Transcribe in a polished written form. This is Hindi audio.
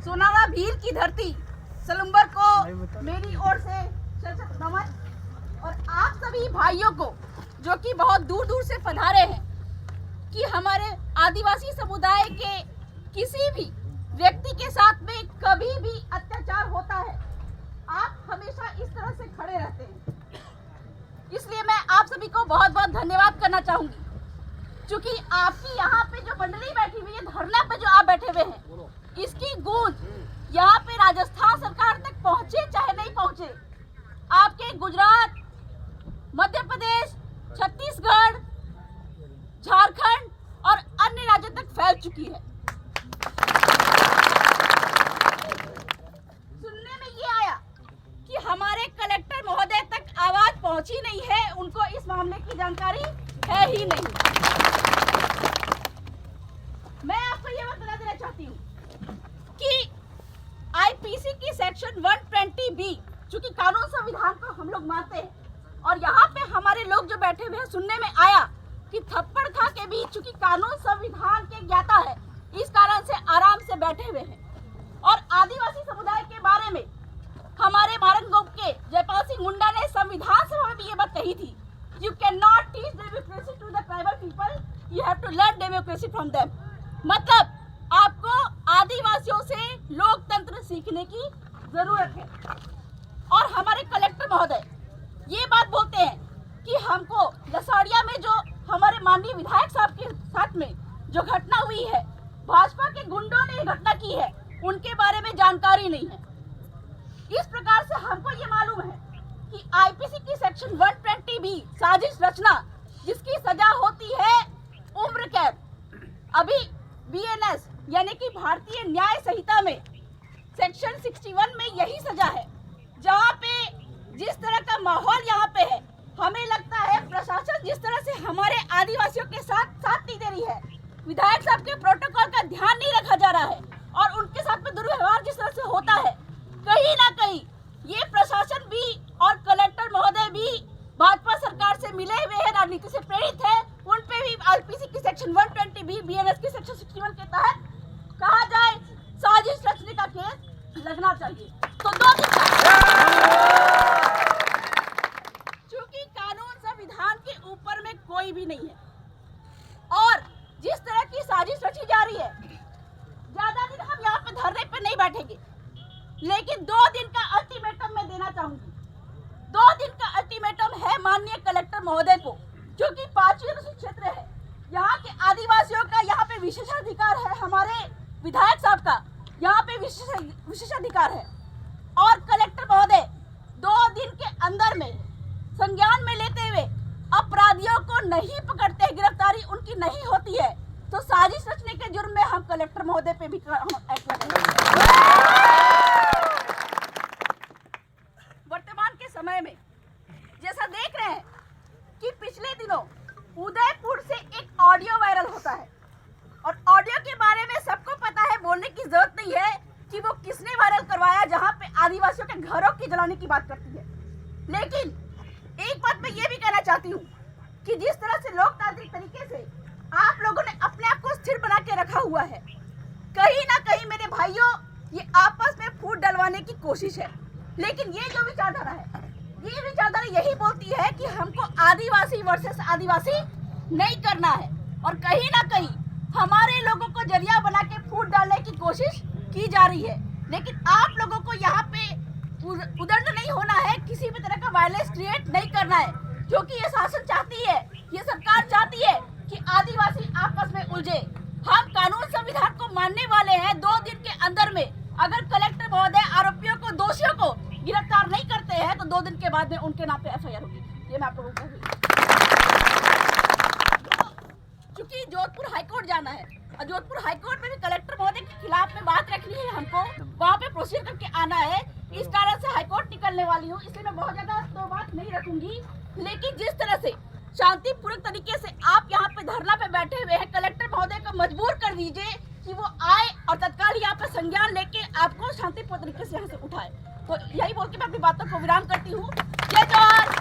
सोनारा भील की धरती सलुम्बर को मेरी ओर से नमन। और आप सभी भाइयों को जो कि बहुत दूर दूर से पधारे हैं कि हमारे आदिवासी समुदाय के किसी भी व्यक्ति के साथ में कभी भी अत्याचार होता है, आप हमेशा इस तरह से खड़े रहते हैं। इसलिए मैं आप सभी को बहुत बहुत धन्यवाद करना चाहूंगी, क्योंकि आपकी यहाँ पे जो मंडली बैठी हुई है, धरना पे जो आप बैठे हुए हैं, इसकी गूंज यहाँ पे राजस्थान सरकार तक पहुंचे चाहे नहीं पहुंचे, आपके गुजरात, मध्य प्रदेश, छत्तीसगढ़, झारखंड और अन्य राज्यों तक फैल चुकी है। सुनने में ये आया कि हमारे कलेक्टर महोदय तक आवाज पहुंची नहीं है, उनको इस मामले की जानकारी है ही नहीं। मैं आपको ये बात बता देना चाहती हूँ कि आईपीसी की सेक्शन 120B, चूंकि कानून संविधान को हम लोग मानते हैं, और यहाँ पे हमारे लोग जो बैठे हुए हैं, सुनने में आया कि थप्पड़ खा के भी चूंकि कानून संविधान के ज्ञाता है, इस कारण से आराम से बैठे हुए हैं। और आदिवासी समुदाय के बारे में हमारे मारंगोप के जयपाल सिंह मुंडा ने संविधान सभा में भी ये बात कही थी, you can not teach democracy to the tribal people, you have to learn democracy from them. मतलब आपको आदिवासियों से लोकतंत्र सीखने की जरूरत है। और हमारे कलेक्टर महोदय ये बात बोलते हैं कि हमको लसाड़िया में जो हमारे माननीय विधायक साहब के साथ में जो घटना हुई है, भाजपा के गुंडों ने घटना की है, उनके बारे में जानकारी नहीं है। इस प्रकार से हमको ये मालूम है कि आईपीसी की सेक्शन 120B साजिश रचना, जिसकी सजा होती है उम्र कैद। अभी बीएनएस यानी कि भारतीय न्याय संहिता में सेक्शन 61 में यही सजा है। जहाँ पे जिस तरह का माहौल यहाँ पे है, हमें लगता है प्रशासन जिस तरह से हमारे आदिवासियों के साथ नहीं दे रही है, विधायक साहब के प्रोटोकॉल का ध्यान नहीं रखा जा रहा है और उनके साथ में दुर्व्यवहार जिस तरह से होता है, कहीं ना कहीं ये प्रशासन भी और कलेक्टर महोदय भी भाजपा सरकार से मिले हुए हैं, राजनीति से प्रेरित है। उन पे भी आईपीसी की सेक्शन 120B, बीएनएस की सेक्शन 61 के तहत कहा जाए साजिश रचने का केस लगना चाहिए। तो 2 दिन चूंकि कानून संविधान के ऊपर में कोई भी नहीं है और जिस तरह की साजिश रची जा रही है, ज्यादा दिन हम यहाँ पे धरने पे नहीं बैठेंगे, लेकिन 2 दिन का अल्टीमेटम मैं देना चाहूंगी। 2 दिन का अल्टीमेटम है माननीय कलेक्टर महोदय को, क्योंकि 5 क्षेत्र है, यहाँ के आदिवासियों का यहाँ पे विशेषाधिकार है, हमारे विधायक साहब का यहाँ पे विशेषाधिकार है। और कलेक्टर महोदय 2 दिन के अंदर में संज्ञान में लेते हुए अपराधियों को नहीं पकड़ते, गिरफ्तारी उनकी नहीं होती है, तो साजिश रचने के जुर्म में हम कलेक्टर महोदय पे भी एक्ट करेंगे। वर्तमान के समय में जैसा देख रहे हैं कि पिछले दिनों उदयपुर से एक ऑडियो वायरल होता है, और ऑडियो के बारे में सबको पता है, बोलने की जरूरत नहीं है कि वो किसने वायरल करवाया, जहां पे आदिवासियों के घरों की जलाने की बात करती है। लेकिन एक बात मैं ये भी कहना चाहती हूँ कि जिस तरह से लोकतांत्रिक तरीके से आप लोगों ने अपने आप को स्थिर बना के रखा हुआ है, कहीं ना कहीं मेरे भाइयों ये आपस में फूट डलवाने की कोशिश है। लेकिन ये जो विचारधारा है, ये विचारधारा यही बोलती है कि हमको आदिवासी वर्सेस आदिवासी नहीं करना है, और कहीं ना कहीं हमारे लोगों को जरिया बना के फूट डालने की कोशिश की जा रही है। लेकिन आप लोगों को यहाँ पे उदंड नहीं होना है, किसी भी तरह का वायलेंस क्रिएट नहीं करना है, क्योंकि ये शासन चाहती है, ये सरकार चाहती है कि आदिवासी आपस में उलझे। हम कानून संविधान को मानने वाले हैं। 2 दिन के अंदर में अगर कलेक्टर महोदय आरोपियों को, दोषियों को गिरफ्तार नहीं करते हैं, तो 2 दिन के बाद में उनके नाम पे एफआईआर होगी। ये मैं आप लोगों को क्योंकि जोधपुर हाईकोर्ट जाना है, और जोधपुर हाईकोर्ट में भी कलेक्टर महोदय के खिलाफ में बात रखनी है, हमको वहाँ पे प्रोसीड करके आना है। इस कारण से हाईकोर्ट निकलने वाली हूँ, इसलिए मैं बहुत ज्यादा तो बात नहीं रखूंगी। लेकिन जिस तरह से शांतिपूर्वक तरीके से आप यहाँ पे धरना पे बैठे हुए हैं, कलेक्टर महोदय को मजबूर कर दीजिए कि वो आए और तत्काल यहाँ पे संज्ञान लेके आपको शांतिपूर्ण तरीके से यहाँ से उठाए। तो यही बोल के मैं अपनी बातों को विराम करती हूँ। जय जवान।